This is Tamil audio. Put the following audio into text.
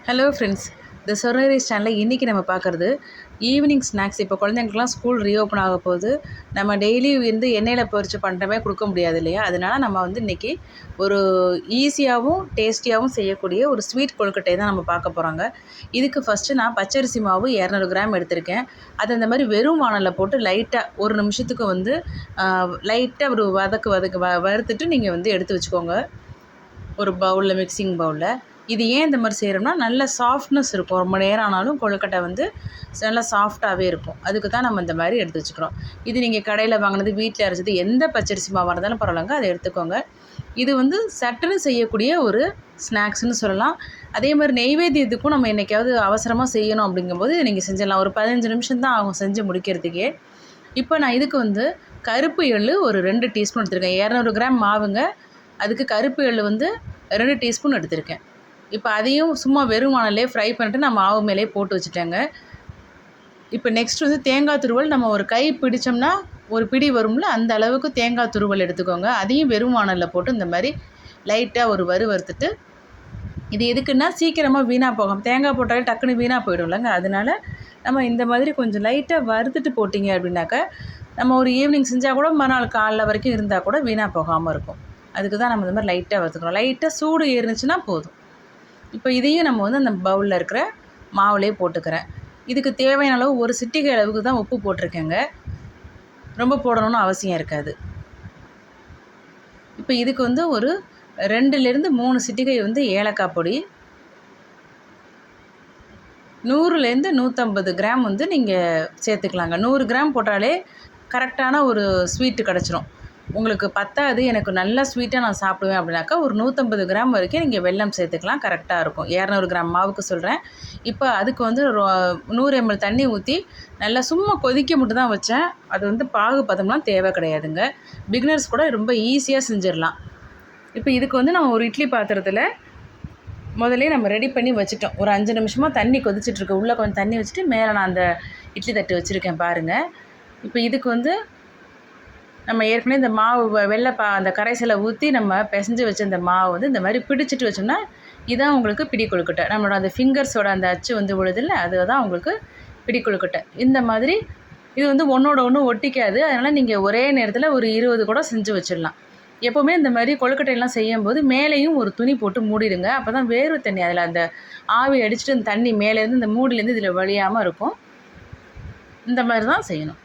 ஹலோ ஃப்ரெண்ட்ஸ், த சொர்ணரிஸ் சேனலில் இன்றைக்கி நம்ம பார்க்குறது ஈவினிங் ஸ்நாக்ஸ். இப்போ குழந்தைங்களுக்குலாம் ஸ்கூல் ரீஓப்பன் ஆக போகுது. நம்ம டெய்லி எண்ணெயில் பொரிச்சு பண்ணுறமே கொடுக்க முடியாது இல்லையா? அதனால் நம்ம இன்றைக்கி ஒரு ஈஸியாகவும் டேஸ்டியாகவும் செய்யக்கூடிய ஒரு ஸ்வீட் கொழுக்கட்டை தான் நம்ம பார்க்க போகிறாங்க. இதுக்கு ஃபஸ்ட்டு நான் பச்சரிசி மாவு 200 கிராம் எடுத்திருக்கேன். அதை இந்த மாதிரி வெறும் வானலில் போட்டு லைட்டாக ஒரு நிமிஷத்துக்கு லைட்டாக ஒரு வறுத்துட்டு நீங்கள் எடுத்து வச்சுக்கோங்க ஒரு பவுலில், மிக்சிங் பவுலில். இது ஏன் இந்த மாதிரி செய்கிறோம்னா, நல்ல சாஃப்ட்னஸ் இருக்கும். ரொம்ப நேரம் ஆனாலும் கொழுக்கட்டை நல்லா சாஃப்டாகவே இருக்கும். அதுக்கு தான் நம்ம இந்த மாதிரி எடுத்து வச்சுக்கிறோம். இது நீங்கள் கடையில் வாங்கினது, வீட்டில் அரைச்சது, எந்த பச்சரிசி மாவாக இருந்தாலும் பரவாயில்லங்க, அதை எடுத்துக்கோங்க. இது சட்டுன்னு செய்யக்கூடிய ஒரு ஸ்நாக்ஸ்னு சொல்லலாம். அதே மாதிரி நெய்வேத்தியத்துக்கும் நம்ம என்றைக்காவது அவசரமாக செய்யணும் அப்படிங்கும்போது இதை நீங்கள் செஞ்சிடலாம். ஒரு 15 நிமிஷம் தான் ஆகும் செஞ்சு முடிக்கிறதுக்கே. இப்போ நான் இதுக்கு கருப்பு எள் ஒரு 2 டீஸ்பூன் எடுத்திருக்கேன். 200 கிராம் மாவுங்க. அதுக்கு கருப்பு எள் 2 டீஸ்பூன் எடுத்திருக்கேன். இப்போ அதையும் சும்மா வெறும் வானல்லே ஃப்ரை பண்ணிட்டு நான் மாவு மேலே போட்டு வச்சுட்டேங்க. இப்போ நெக்ஸ்ட் தேங்காய் துருவல். நம்ம ஒரு கை பிடிச்சோம்னா ஒரு பிடி வரும்ல, அந்த அளவுக்கு தேங்காய் துருவல் எடுத்துக்கோங்க. அதையும் வெறும் வானலில் போட்டு இந்த மாதிரி லைட்டாக வறுத்துட்டு, இது எதுக்குன்னா சீக்கிரமாக வீணாக போகாமல், தேங்காய் போட்டாலே டக்குன்னு வீணாக போயிடும்லங்க. அதனால் நம்ம இந்த மாதிரி கொஞ்சம் லைட்டாக வறுத்துட்டு போட்டிங்க அப்படின்னாக்கா, நம்ம ஒரு ஈவினிங் செஞ்சால் கூட மறுநாள் காலைல வரைக்கும் இருந்தால் கூட வீணாக போகாமல் இருக்கும். அதுக்கு தான் நம்ம இந்த மாதிரி லைட்டாக வறுத்துக்கிறோம். லைட்டாக சூடு ஏறிச்சுன்னா போதும். இப்போ இதையும் நம்ம அந்த பவுலில் இருக்கிற மாவுலேயே போட்டுக்கிறேன். இதுக்கு தேவையான அளவு ஒரு சிட்டிகை அளவுக்கு தான் உப்பு போட்டிருக்கேங்க. ரொம்ப போடணும்னு அவசியம் இருக்காது. இப்போ இதுக்கு ஒரு 2லேருந்து 3 சிட்டிகை ஏலக்காய் பொடி, 100லேருந்து 150 கிராம் நீங்கள் சேர்த்துக்கலாங்க. 100 கிராம் போட்டாலே கரெக்டான ஒரு ஸ்வீட்டு கிடச்சிரும். உங்களுக்கு பத்தாது, எனக்கு நல்லா ஸ்வீட்டாக நான் சாப்பிடுவேன் அப்படின்னாக்கா ஒரு 150 கிராம் வரைக்கும் நீங்கள் வெல்லம் சேர்த்துக்கலாம், கரெக்டாக இருக்கும். 200 கிராம் மாவுக்கு சொல்கிறேன். இப்போ அதுக்கு 100 ml தண்ணி ஊற்றி நல்லா சும்மா கொதிக்க மட்டும் தான் வச்சேன். அது பாகு பதம்லாம் தேவை கிடையாதுங்க. பிகினர்ஸ் கூட ரொம்ப ஈஸியாக செஞ்சிடலாம். இப்போ இதுக்கு நம்ம ஒரு இட்லி பாத்திரத்தில் முதல்ல நம்ம ரெடி பண்ணி வச்சுட்டோம். ஒரு 5 நிமிஷமாக தண்ணி கொதிச்சிட்ருக்கு. உள்ளே கொஞ்சம் தண்ணி வச்சுட்டு மேலே நான் அந்த இட்லி தட்டு வச்சுருக்கேன் பாருங்கள். இப்போ இதுக்கு நம்ம ஏற்கனவே இந்த மாவு அந்த கரைசலை ஊற்றி நம்ம பிசைஞ்சு வச்ச இந்த மாவு இந்த மாதிரி பிடிச்சிட்டு வச்சோம்னா இதான் உங்களுக்கு பிடி கொழுக்கட்டை. நம்மளோட அந்த ஃபிங்கர்ஸோட அந்த அச்சு விழுதில்ல, அதுதான் உங்களுக்கு பிடி கொழுக்கட்டை. இந்த மாதிரி இது ஒன்றோட ஒன்று ஒட்டிக்காது. அதனால் நீங்கள் ஒரே நேரத்தில் ஒரு 20 கூட செஞ்சு வச்சிடலாம். எப்போவுமே இந்த மாதிரி கொழுக்கட்டையெல்லாம் செய்யும்போது மேலேயும் ஒரு துணி போட்டு மூடிடுங்க. அப்போ தான் வேர்வை தண்ணி அதில் அந்த ஆவி அடிச்சுட்டு அந்த தண்ணி மேலேருந்து இந்த மூடிலேருந்து இதில் வழியாமல் இருக்கும். இந்த மாதிரி தான் செய்யணும்.